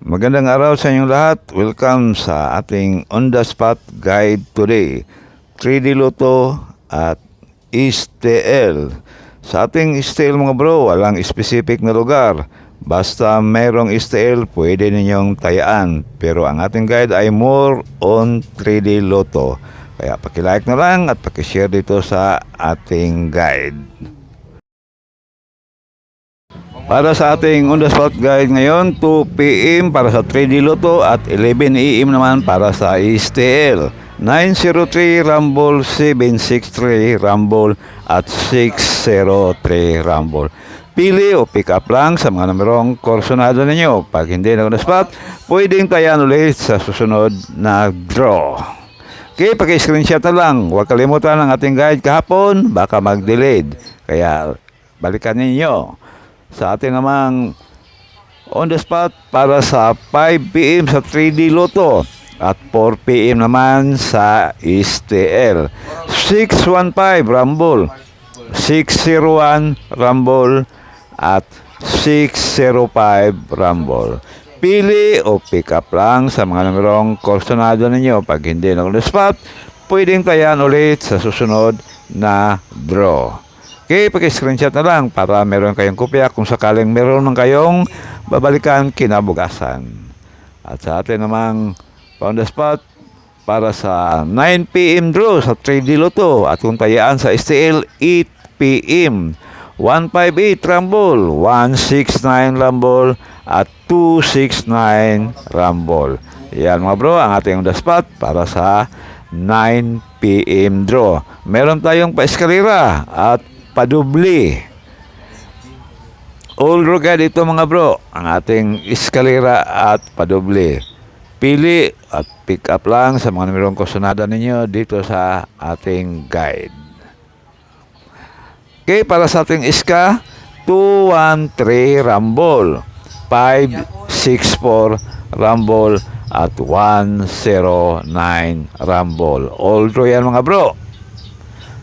Magandang araw sa inyong lahat. Welcome sa ating on-the-spot guide today. 3D Lotto at STL. Sa ating STL mga bro, walang specific na lugar. Basta mayroong STL, pwede ninyong tayaan. Pero ang ating guide ay more on 3D Lotto. Kaya pakilike na lang at pakishare dito sa ating guide. Para sa ating on-the-spot guide ngayon, 2 PM para sa 3D Lotto at 11 AM naman para sa STL. 903 Rumble, 763 Rumble at 603 Rumble. Pili o pick up lang sa mga numerong korsonado ninyo. Pag hindi na on-the-spot, pwedeng tayan ulit sa susunod na draw. Okay, paki-screenshot na lang. Huwag kalimutan ang ating guide kahapon, baka mag-delayed. Kaya balikan ninyo. Sa ating namang on the spot para sa 5 PM sa 3D Lotto at 4 PM naman sa STL. 615 Rumble, 601 Rumble at 605 Rumble. Pili o pick up lang sa mga numerong korsonado ninyo. Pag hindi na on the spot, pwedeng tayan ulit sa susunod na draw. Okay, paki-screenshot na lang para meron kayong kopya kung sakaling meron ng kayong babalikan kinabukasan. At sa atin namang on the spot para sa 9 PM draw sa 3D Lotto at kung tayaan sa STL 8 PM. 158 Rumble, 169 Rumble at 269 Rumble. Yan mga bro, ang ating on the spot para sa 9 PM draw. Meron tayong pa-eskalera at padubli. All rugad ito mga bro, ang ating eskalera at padubli. Pili at pick up lang sa mga numerong korsonada ninyo dito sa ating guide. Okay, para sa ating iska, 213 Rumble, 564 Rumble at 109 Rumble. All draw yan mga bro.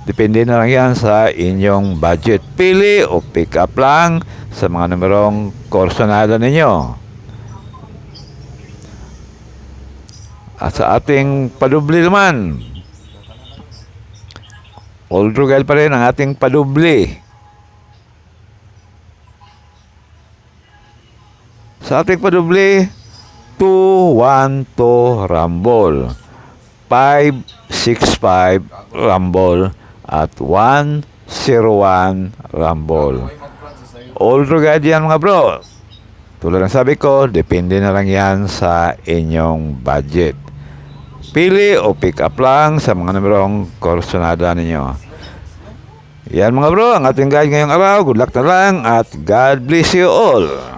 Depende na lang yan sa inyong budget. Pili o pick up lang sa mga numerong korsonada ninyo. At sa ating padubli naman, all drugal pa rin ang ating padubli. Sa ating padubli, 212 Rumble, 565 Rumble at 101 Rumble. All rugad yan mga bro. Tulad ng sabi ko, depende na lang yan sa inyong budget. Pili o pick up lang sa mga numerong korsonada ninyo. Yan mga bro, ang ating guide ngayong araw. Good luck na lang at God bless you all.